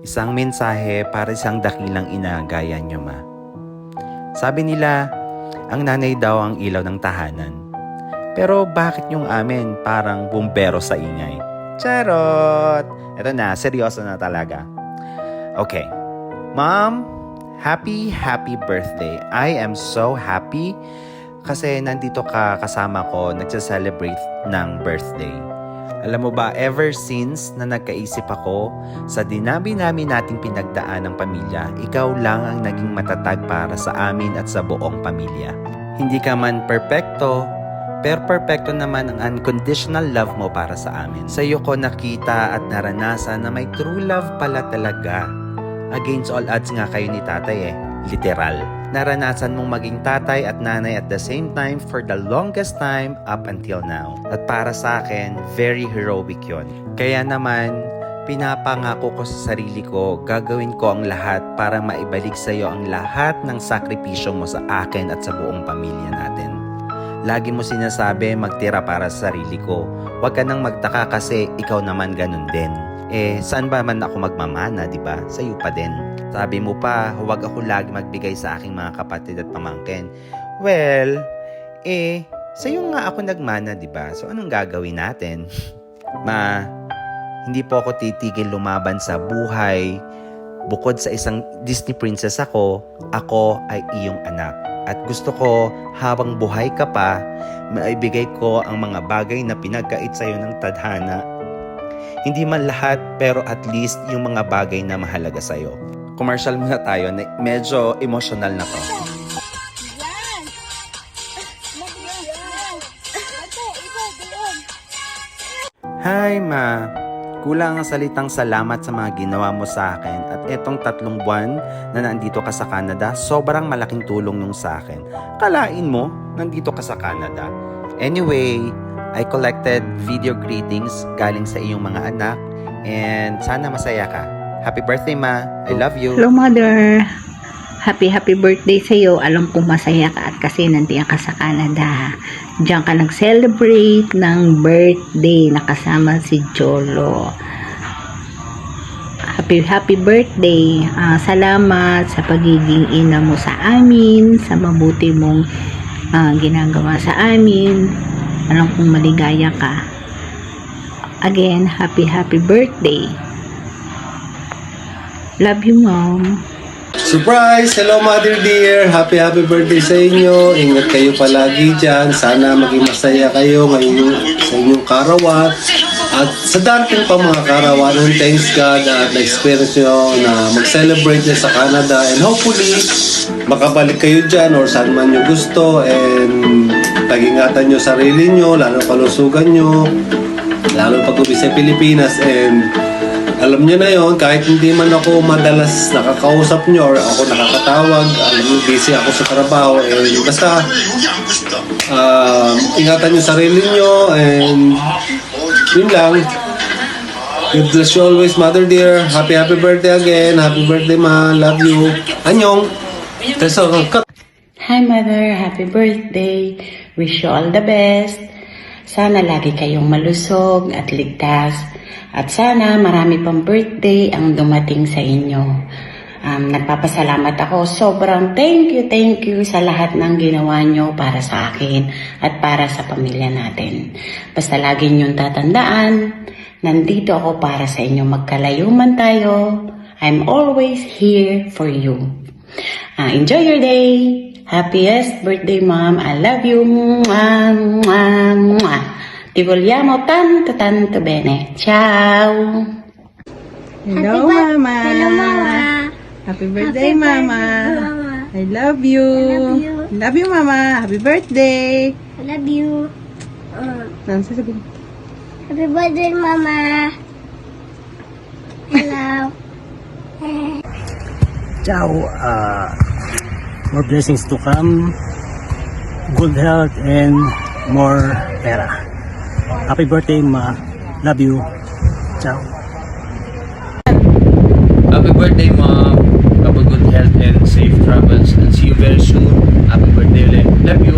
Isang mensahe para isang dakilang ina gaya niyo, ma. Sabi nila, ang nanay daw ang ilaw ng tahanan. Pero bakit yung amin parang bumbero sa ingay? Charot! Ito na, seryoso na talaga. Okay. Mom, happy birthday. I am so happy kasi nandito ka kasama ko, nagsa-celebrate ng birthday. Alam mo ba, ever since na nagkaisip ako sa dinami namin nating pinagdaan ng pamilya, ikaw lang ang naging matatag para sa amin at sa buong pamilya. Hindi ka man perpekto, pero perpekto naman ang unconditional love mo para sa amin. Sa iyo ko nakita at naranasan na may true love pala talaga. Against all odds nga kayo ni tatay literal. Naranasan mong maging tatay at nanay at the same time for the longest time up until now. At para sa akin, very heroic yon. Kaya naman, pinapangako ko sa sarili ko, gagawin ko ang lahat para maibalik sa iyo ang lahat ng sakripisyo mo sa akin at sa buong pamilya natin. Lagi mo sinasabi, magtira para sa sarili ko. Huwag ka nang magtaka kasi ikaw naman ganun din. Saan ba man ako magmamana, di ba? Sa iyo pa din. Sabi mo pa, huwag ako lagi magbigay sa aking mga kapatid at pamangkin. Well, sa iyo nga ako nagmana, di ba? So anong gagawin natin? Ma, hindi po ako titigil lumaban sa buhay. Bukod sa isang Disney princess ako ay iyong anak. At gusto ko, habang buhay ka pa, maibigay ko ang mga bagay na pinagkait sa iyo ng tadhana. Hindi man lahat, pero at least yung mga bagay na mahalaga sa iyo. Commercial muna tayo, medyo emotional na to. Hi, ma. Kulang ang salitang salamat sa mga ginawa mo sa akin at etong 3 buwan na nandito ka sa Canada, sobrang malaking tulong nung sa akin. Kalain mo, nandito ka sa Canada. Anyway, I collected video greetings galing sa iyong mga anak and sana masaya ka. Happy birthday, ma. I love you. Hello, Mother. Happy birthday sa iyo. Alam kong masaya ka at kasi nandiyan ka sa Canada. Diyan ka nag-celebrate ng birthday na kasama si Jolo. Happy birthday. Salamat sa pagiging ina mo sa amin, sa mabuti mong ginagawa sa amin. Alam kong maligaya ka. Again, happy birthday. Love you, Mom. Surprise! Hello, Mother dear! Happy birthday sa inyo. Ingat kayo palagi dyan. Sana maging masaya kayo ngayon sa inyong karawan. At sa darating pa mga karawan, thanks God at na-experience nyo na mag-celebrate nyo sa Canada. And hopefully, makabalik kayo dyan or saan man nyo gusto. And pag-ingatan nyo sarili nyo, lalo kalusugan nyo, lalo pag-uwi sa Pilipinas. And alam nyo na yon, kahit hindi man ako madalas nakakausap nyo or ako nakakatawag, alam nyo, busy ako sa trabaho, and basta ingatan nyo sarili nyo, and yun lang. God bless you always, Mother dear. Happy birthday again. Happy birthday, ma. Love you. Anyong. Hi, Mother. Happy birthday. Wish you all the best. Sana lagi kayong malusog at ligtas. At sana marami pang birthday ang dumating sa inyo. Nagpapasalamat ako. Sobrang thank you sa lahat ng ginawa nyo para sa akin at para sa pamilya natin. Basta lagi nyong tatandaan, nandito ako para sa inyo. Magkalayo man tayo, I'm always here for you. Enjoy your day. Happiest birthday, Mom. I love you. Mwah, mwah, mwah. Ti vogliamo tanto bene. Ciao. Hello, Mama. Hello, Mama. Happy birthday, Mama. Mama. I love you. love you. Love you, Mama. Happy birthday. I love you. Ano sasabihin? Happy birthday, Mama. Hello. Ciao, more blessings to come, good health, and more pera. Happy birthday, ma. Love you. Ciao. Happy birthday, Mom. Have a good health and safe travels. And see you very soon. Happy birthday ulit. Love you.